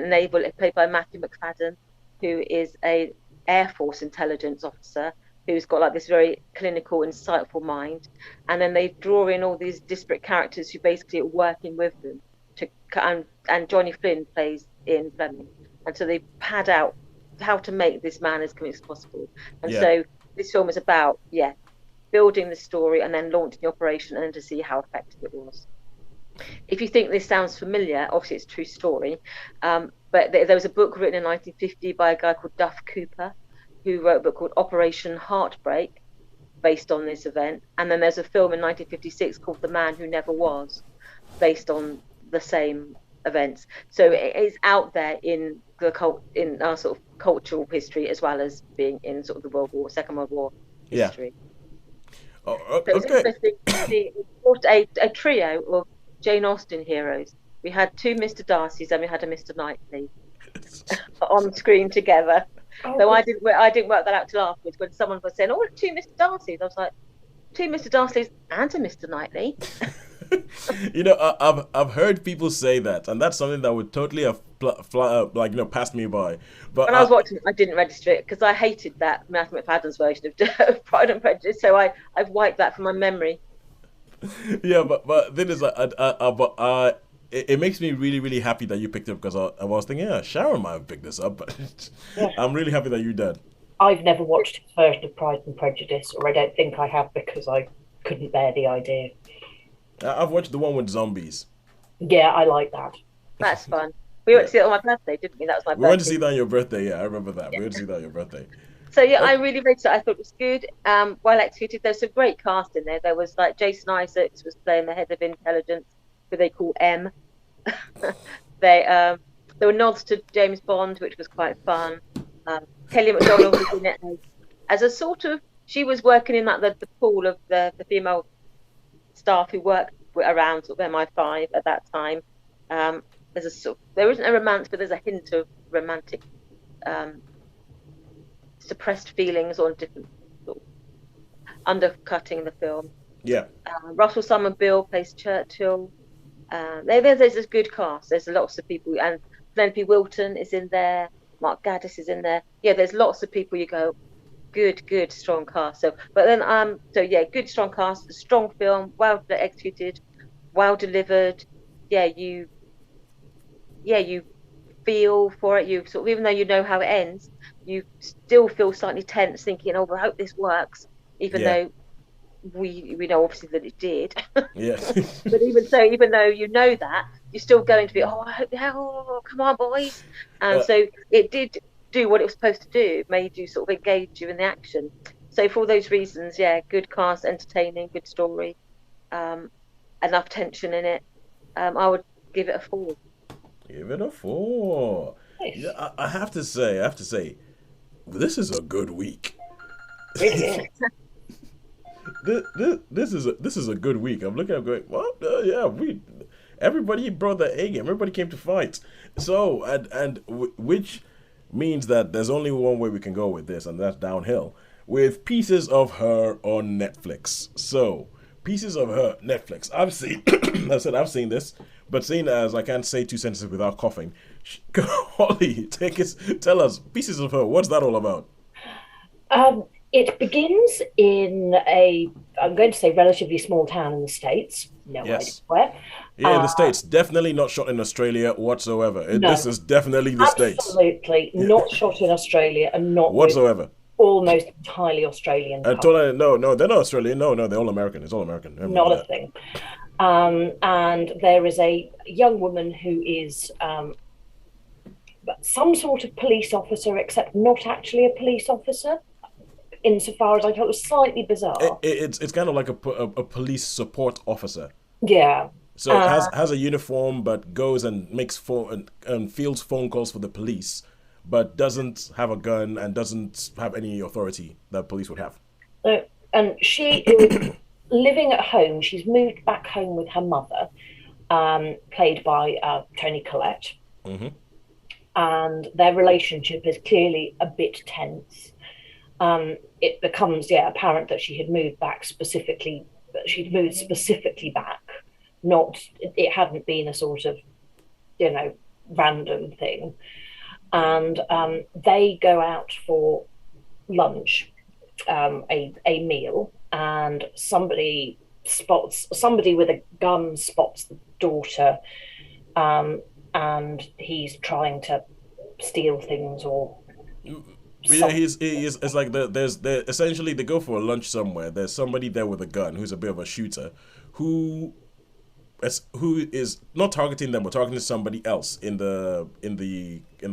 naval, played by Matthew McFadden. who is a Air Force intelligence officer who's got like this very clinical, insightful mind, and then they draw in all these disparate characters who basically are working with them to and Johnny Flynn plays Ian Fleming, and so they pad out how to make this man as convincing as possible. And so this film is about building the story and then launching the operation, and then to see how effective it was. If you think this sounds familiar, obviously it's a true story, but there was a book written in 1950 by a guy called Duff Cooper, who wrote a book called Operation Heartbreak, based on this event. And then there's a film in 1956 called The Man Who Never Was, based on the same events. So it is out there in in our sort of cultural history, as well as being in sort of the Second World War history. Oh, so it's okay. interesting to see a trio of Jane Austen heroes. We had two Mr. Darcys and we had a Mr. Knightley on screen together. So I didn't work that out till afterwards, when someone was saying, "Oh, two Mr. Darcys." I was like, two Mr. Darcys and a Mr. Knightley. I've heard people say that, and that's something that would totally have passed me by. But when I was watching it, I didn't register it because I hated that Matthew McFadden's version of Pride and Prejudice. So I've wiped that from my memory. Yeah, but then is it makes me really, really happy that you picked it, because I was thinking, Sharon might have picked this up, but I'm really happy that you did. I've never watched his version of Pride and Prejudice, or I don't think I have, because I couldn't bear the idea. I've watched the one with zombies. Yeah, I like that. That's fun. We went to see it on my birthday, didn't we? That was my birthday. We went to see that on your birthday, yeah, I remember that. We went to see that on your birthday. So I really rated it. I thought it was good, well executed. There's some great cast in there. There was like Jason Isaacs was playing the head of intelligence, who they call M. There were nods to James Bond, which was quite fun. Kelly MacDonald was in it as a sort of, she was working in the pool of the female staff who worked around sort of MI5 at that time. There isn't a romance, but there's a hint of romantic suppressed feelings on different sort of undercutting the film. Yeah. Russell Somerville plays Churchill. There's a good cast. There's lots of people, and Penelope Wilton is in there. Mark Gatiss is in there. Yeah, there's lots of people. You go, good, strong cast. Good, strong cast, a strong film, well executed, well delivered. You feel for it. You sort of, even though you know how it ends, you still feel slightly tense, thinking, "Oh, I hope this works," even though we know obviously that it did. Yeah. But even though you know that, you're still going to be, "Oh, I hope, come on, boys." So it did do what it was supposed to do. It made you sort of engage you in the action. So for all those reasons, good cast, entertaining, good story, enough tension in it. I would give it a 4. Give it a 4. Nice. Yeah, I have to say, this is a good week. This is a good week. I'm looking at going, well, everybody brought their A game. Everybody came to fight. So, which means that there's only one way we can go with this, and that's downhill, with Pieces of Her on Netflix. So, Pieces of Her, Netflix. I've seen this, but seeing as I can't say 2 sentences without coughing, Holly, tell us, Pieces of Her, what's that all about? It begins in I'm going to say, relatively small town in the States. No idea where. Yeah, in the States. Definitely not shot in Australia whatsoever. No, this is definitely the States. Absolutely not shot in Australia, and not whatsoever. Almost entirely Australian. No, they're not Australian. No, they're all American. It's all American. Not a thing. And there is a young woman who is some sort of police officer, except not actually a police officer. Insofar as I thought, it was slightly bizarre. It's kind of like a police support officer. Yeah. So it has a uniform, but goes and makes and fields phone calls for the police, but doesn't have a gun and doesn't have any authority that police would have. And she is living at home. She's moved back home with her mother, played by Toni Collette. Mm-hmm. And their relationship is clearly a bit tense. It becomes apparent that she had moved back specifically. She'd moved specifically back. It hadn't been a sort of random thing. and they go out for lunch, a meal, and somebody with a gun spots the daughter, and he's trying to steal things or. Yeah, it's like there's essentially they go for a lunch somewhere. There's somebody there with a gun who's a bit of a shooter, who is not targeting them but targeting somebody else in the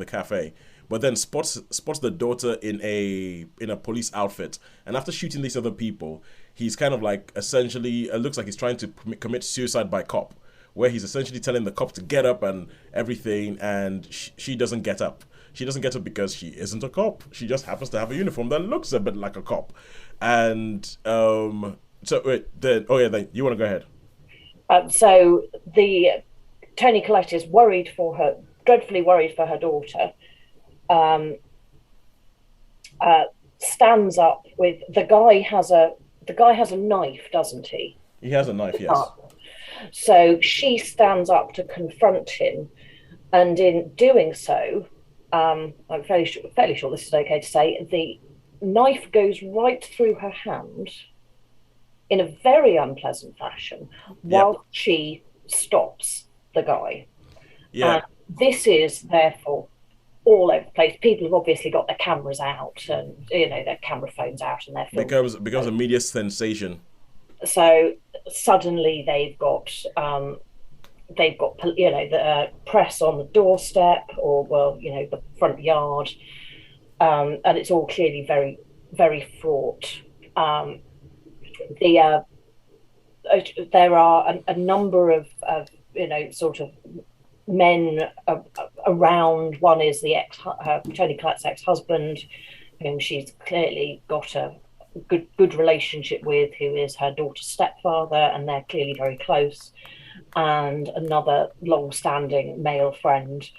cafe. But then spots the daughter in a police outfit, and after shooting these other people, he's kind of like essentially looks like he's trying to commit suicide by cop, where he's essentially telling the cop to get up and everything, and she doesn't get up. She doesn't get up because she isn't a cop. She just happens to have a uniform that looks a bit like a cop. And then you want to go ahead. So the Toni Collette is dreadfully worried for her daughter. Stands up with the guy has a knife, doesn't he? He has a knife, yes. So she stands up to confront him, and in doing so, I'm fairly sure this is okay to say, the knife goes right through her hand in a very unpleasant fashion while she stops the guy. Yeah. And this is therefore all over the place. People have obviously got their cameras out and their camera phones out, and their becomes a media sensation. So suddenly they've got the press on the doorstep, or the front yard, and it's all clearly very, very fraught. There are a number of sort of men around. One is Toni Collette's ex-husband, whom she's clearly got a good relationship with, who is her daughter's stepfather, and they're clearly very close, and another long-standing male friend.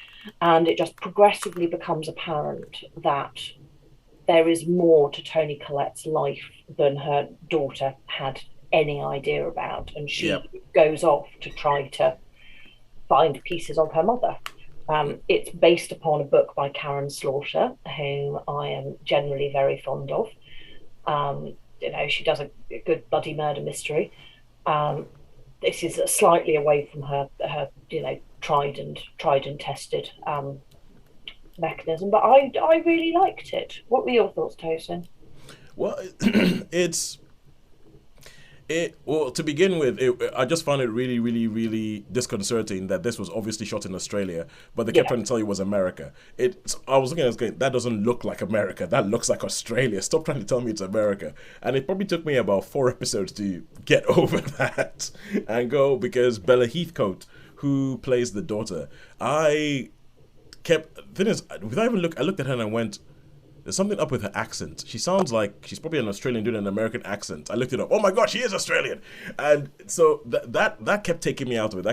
And it just progressively becomes apparent that there is more to Toni Collette's life than her daughter had any idea about, and she goes off to try to find pieces of her mother. It's based upon a book by Karen Slaughter, whom I am generally very fond of. She does a good bloody murder mystery. This is slightly away from her tried and tested mechanism, but I really liked it. What were your thoughts, Tosin? Well, to begin with, I just found it really, really, really disconcerting that this was obviously shot in Australia, but they kept trying to tell you it was America. I was looking at it, that doesn't look like America. That looks like Australia. Stop trying to tell me it's America. And it probably took me about 4 episodes to get over that and go, because Bella Heathcote, who plays the daughter, I looked at her and I went, there's something up with her accent. She sounds like she's probably an Australian doing an American accent. I looked it up. Oh my God, she is Australian. And so that kept taking me out of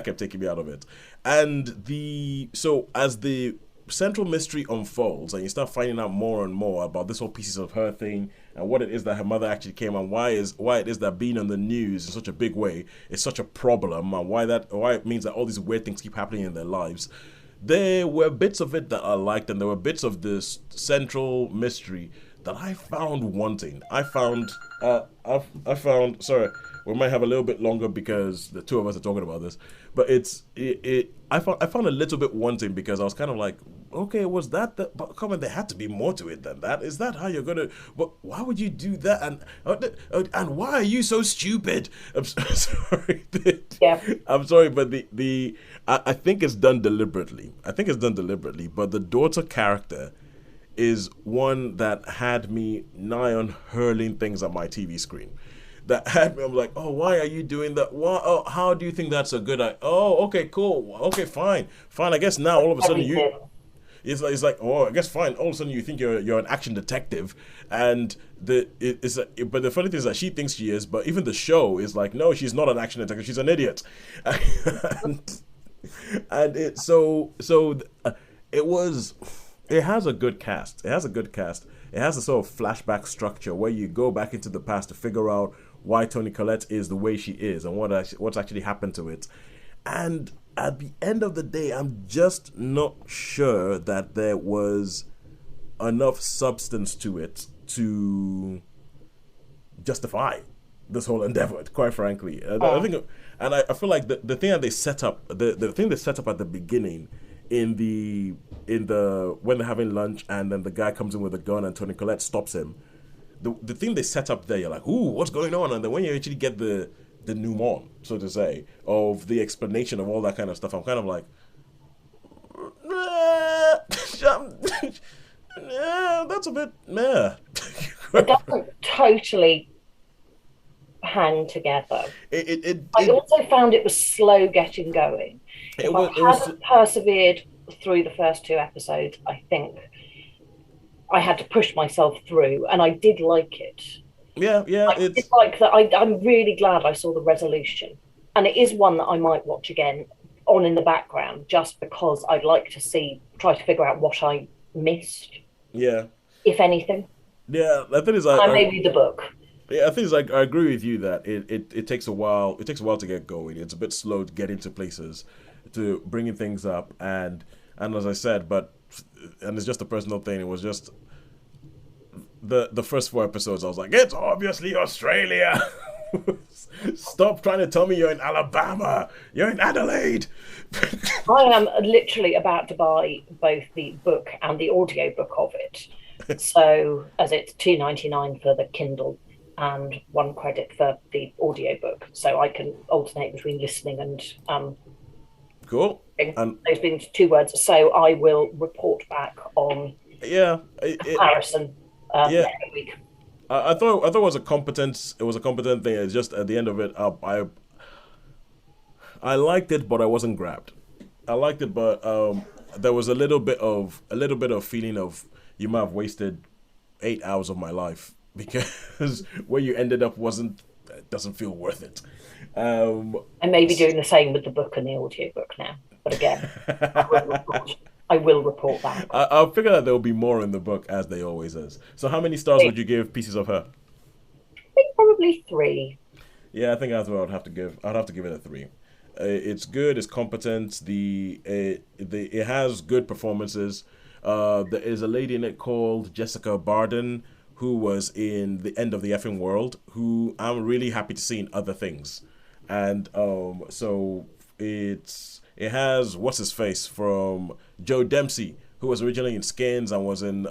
it. And so as the central mystery unfolds and you start finding out more and more about this whole pieces of her thing and what it is that her mother actually came and why it is that being on the news in such a big way is such a problem, and why it means that all these weird things keep happening in their lives. There were bits of it that I liked, and there were bits of this central mystery that I found wanting. I found, sorry, we might have a little bit longer because the two of us are talking about this, but I found a little bit wanting, because I was kind of like, okay, was that but come on, there had to be more to it than that. Is that how you're gonna, but why would you do that? And why are you so stupid? I'm sorry. I'm sorry, but I think it's done deliberately. But the daughter character is one that had me nigh on hurling things at my TV screen. That had me, I'm like, oh, why are you doing that? Why, oh, how do you think that's a good idea? Oh, okay, cool. Okay, fine. I guess now all of a sudden it's like, oh, I guess fine. All of a sudden you think you're an action detective, and but the funny thing is that she thinks she is, but even the show is like, no, she's not an action detective. She's an idiot. And it has a good cast. It has a sort of flashback structure where you go back into the past to figure out why Toni Collette is the way she is and what's actually happened to it. And at the end of the day, I'm just not sure that there was enough substance to it to justify this whole endeavor, quite frankly. I think, and I feel like the thing that they set up, the thing they set up at the beginning, in the when they're having lunch, and then the guy comes in with a gun and Tony Collette stops him. The thing they set up there, you're like, ooh, what's going on? And then when you actually get the denouement, so to say, of the explanation of all that kind of stuff, I'm kind of like, that's a bit meh. It doesn't totally hang together. I also found it was slow getting going. If I hadn't persevered through the first 2 episodes, I think I had to push myself through, and I did like it. Yeah. I did like that. I'm really glad I saw the resolution, and it is one that I might watch again on in the background, just because I'd like to try to figure out what I missed. Yeah. If anything. Yeah, the thing is, maybe the book. Yeah, I think I agree with you that it takes a while. It takes a while to get going. It's a bit slow to get into places, to bringing things up, and as I said, and it's just a personal thing. It was just the first 4 episodes. I was like, it's obviously Australia. Stop trying to tell me you're in Alabama. You're in Adelaide. I am literally about to buy both the book and the audio book of it. So, as it's $2.99 for the Kindle and £1 for the audio book, so I can alternate between listening and cool. And those being 2 words. So I will report back on comparison next week. I thought it was a competent thing. It's just at the end of it, I liked it, but I wasn't grabbed. I liked it, but there was a little bit of feeling of, you might have wasted 8 hours of my life, because where you ended up doesn't feel worth it. I may be doing the same with the book and the audiobook now, but again, I will report back. I'll figure that there will be more in the book, as there always is. So how many stars would you give Pieces of Her? I think probably 3. Yeah, I think that's what I'd have to give it a 3. It's good, it's competent, it has good performances. There is a lady in it called Jessica Barden, who was in The End of the Effing World, who I'm really happy to see in other things. And so it has what's his face from Joe Dempsey, who was originally in Skins and was in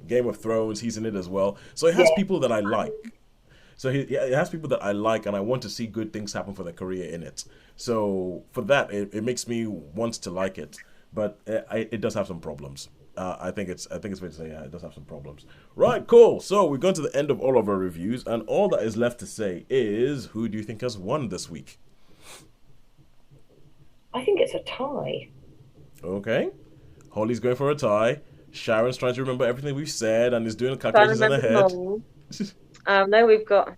Game of Thrones. He's in it as well. So it has people that I like. So it has people that I like, and I want to see good things happen for their career in it. So for that, it makes me want to like it. But it does have some problems. I think it's fair to say, it does have some problems. Right, cool. So we've gone to the end of all of our reviews, and all that is left to say is, who do you think has won this week? I think it's a tie. Okay. Holly's going for a tie. Sharon's trying to remember everything we've said and is doing calculations in her head. No, we've got...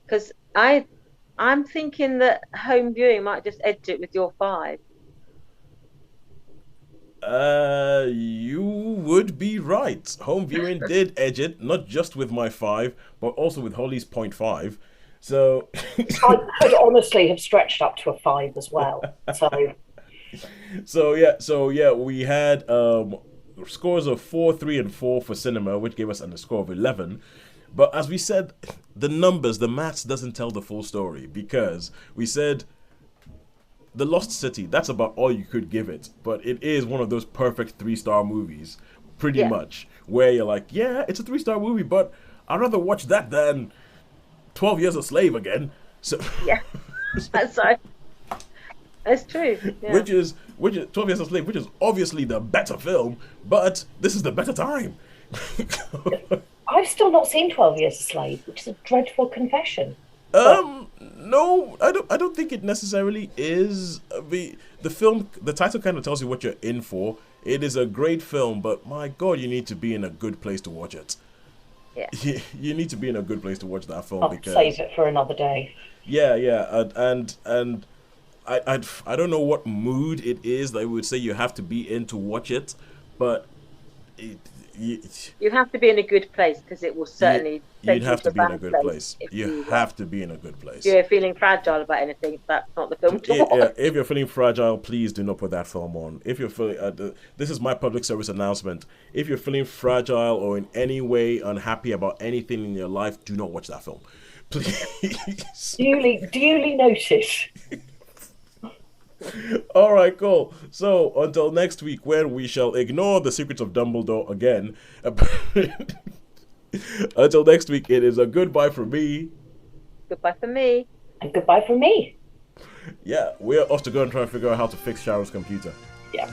Because I'm thinking that home viewing might just edge it with your 5. You would be right. Home viewing did edge it, not just with my 5, but also with Holly's 0.5. So I could honestly have stretched up to a 5 as well. So yeah, we had scores of 4, 3, and 4 for cinema, which gave us a score of 11. But as we said, the maths doesn't tell the full story, because we said The Lost City, that's about all you could give it. But it is one of those perfect 3-star movies, pretty much, where you're like, yeah, it's a 3-star movie, but I'd rather watch that than 12 Years a Slave again. So yeah, that's right. That's true. Yeah. Which is 12 Years a Slave, which is obviously the better film, but this is the better time. I've still not seen 12 Years a Slave, which is a dreadful confession. No, I don't think it necessarily is. The film, the title kind of tells you what you're in for. It is a great film, but my God, you need to be in a good place to watch it. Yeah. You need to be in a good place to watch that film. I'll save it for another day. Yeah, and I don't know what mood it is that I would say you have to be in to watch it, but You have to be in a good place because it will certainly. You'd have to be in a good place. You have to be in a good place. If you're feeling fragile about anything, that's not the film to watch. If you're feeling fragile, please do not put that film on. If you're feeling, this is my public service announcement. If you're feeling fragile or in any way unhappy about anything in your life, do not watch that film. Please. Duly noted. All right, cool. So until next week, when we shall ignore the secrets of Dumbledore again. Until next week, it is a goodbye from me. Goodbye from me. And goodbye from me. Yeah, we're off to go and try and figure out how to fix Sharon's computer. Yeah.